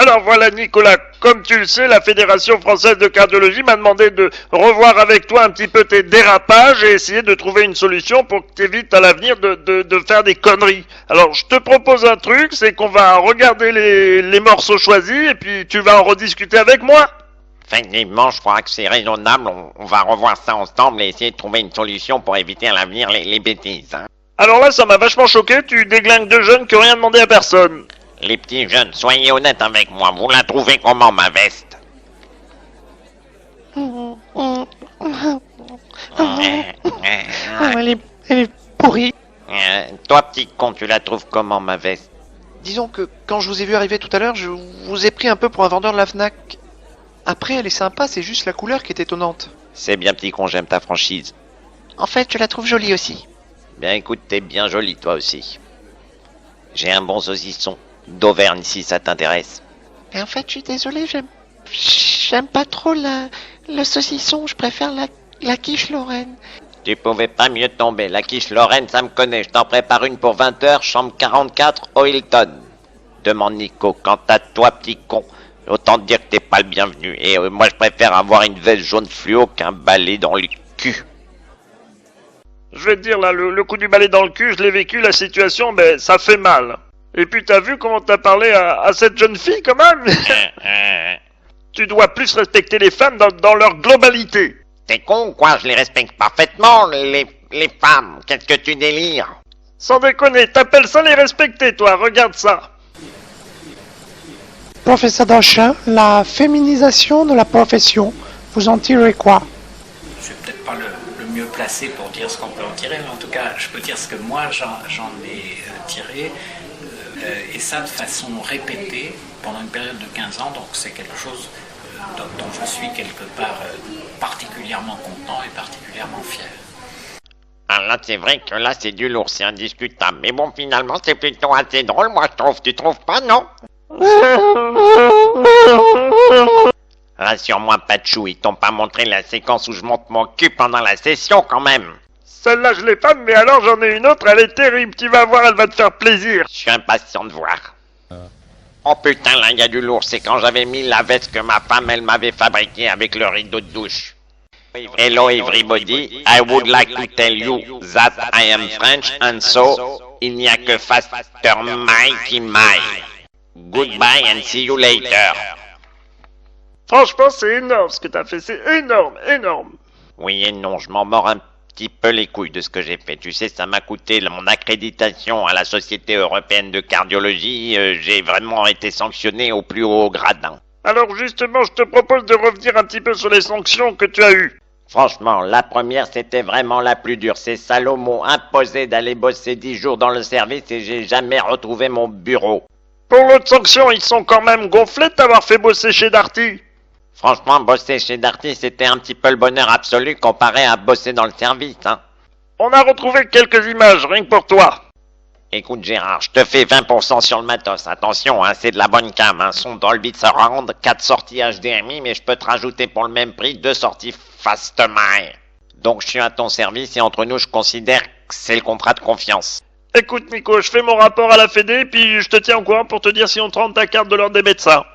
Alors voilà Nicolas, comme tu le sais, la Fédération Française de Cardiologie m'a demandé de revoir avec toi un petit peu tes dérapages et essayer de trouver une solution pour que tu évites à l'avenir de faire des conneries. Alors je te propose un truc, c'est qu'on va regarder les morceaux choisis et puis tu vas en rediscuter avec moi. Effectivement, je crois que c'est raisonnable. On va revoir ça ensemble et essayer de trouver une solution pour éviter à l'avenir les bêtises. Hein. Alors là, ça m'a vachement choqué, tu déglingues deux jeunes qui ont rien demandé à personne. Les petits jeunes, soyez honnêtes avec moi. Vous la trouvez comment, ma veste? Elle est pourrie. Toi, petit con, tu la trouves comment, ma veste? Disons que quand je vous ai vu arriver tout à l'heure, je vous ai pris un peu pour un vendeur de la Fnac. Après, elle est sympa, c'est juste la couleur qui est étonnante. C'est bien, petit con, j'aime ta franchise. En fait, je la trouve jolie aussi. Bien, écoute, t'es bien joli, toi aussi. J'ai un bon saucisson d'Auvergne, si ça t'intéresse. Et en fait, je suis désolé, j'aime pas trop le saucisson, je préfère la quiche Lorraine. Tu pouvais pas mieux tomber. La quiche Lorraine, ça me connaît. Je t'en prépare une pour 20 heures, chambre 44, au Hilton. Demande Nico, quant à toi, petit con, autant te dire que t'es pas le bienvenu. Et moi, je préfère avoir une veste jaune fluo qu'un balai dans le cul. Je vais te dire là, le coup du balai dans le cul, je l'ai vécu, la situation, ben ça fait mal. Et puis t'as vu comment t'as parlé à cette jeune fille quand même. Tu dois plus respecter les femmes dans leur globalité. T'es con ou quoi? Je les respecte parfaitement, les femmes. Qu'est-ce que tu délires? Sans déconner, t'appelles ça les respecter toi, regarde ça. Professeur Danchin, la féminisation de la profession, vous en tirez quoi? Je suis peut-être pas le mieux placé pour dire ce qu'on peut en tirer, mais en tout cas, je peux dire ce que moi j'en ai tiré, et ça de façon répétée pendant une période de 15 ans, donc c'est quelque chose dont je suis quelque part particulièrement content et particulièrement fier. Ah là, c'est vrai que là, c'est du lourd, c'est indiscutable. Mais bon, finalement, c'est plutôt assez drôle, moi, je trouve. Tu trouves pas, non? Rassure-moi, Pachou, ils t'ont pas montré la séquence où je monte mon cul pendant la session, quand même. Celle-là je l'ai pas, mais alors j'en ai une autre, elle est terrible, tu vas voir, elle va te faire plaisir. Je suis impatient de voir. Oh putain, là, il y a du lourd. C'est quand j'avais mis la veste que ma femme, elle m'avait fabriquée avec le rideau de douche. Hello everybody, I would like to tell you that I am French and so, il n'y a que Faster Mikey Mike. Goodbye and see you later. Franchement, c'est énorme ce que t'as fait, c'est énorme, énorme. Oui et non, je m'en mords un petit peu les couilles de ce que j'ai fait. Tu sais, ça m'a coûté mon accréditation à la Société Européenne de Cardiologie. J'ai vraiment été sanctionné au plus haut gradin. Alors justement, je te propose de revenir un petit peu sur les sanctions que tu as eues. Franchement, la première, c'était vraiment la plus dure. Ces salauds m'ont imposé d'aller bosser 10 jours dans le service et j'ai jamais retrouvé mon bureau. Pour l'autre sanction, ils sont quand même gonflés de t'avoir fait bosser chez Darty. Franchement, bosser chez Darty, c'était un petit peu le bonheur absolu comparé à bosser dans le service, hein. On a retrouvé quelques images, rien que pour toi. Écoute Gérard, je te fais 20% sur le matos. Attention, hein, c'est de la bonne cam. Un son Dolby Surround, 4 sorties HDMI, mais je peux te rajouter pour le même prix 2 sorties Fastmire. Donc je suis à ton service et entre nous, je considère que c'est le contrat de confiance. Écoute Nico, je fais mon rapport à la Fédé, puis je te tiens au courant pour te dire si on te rend ta carte de l'ordre des médecins.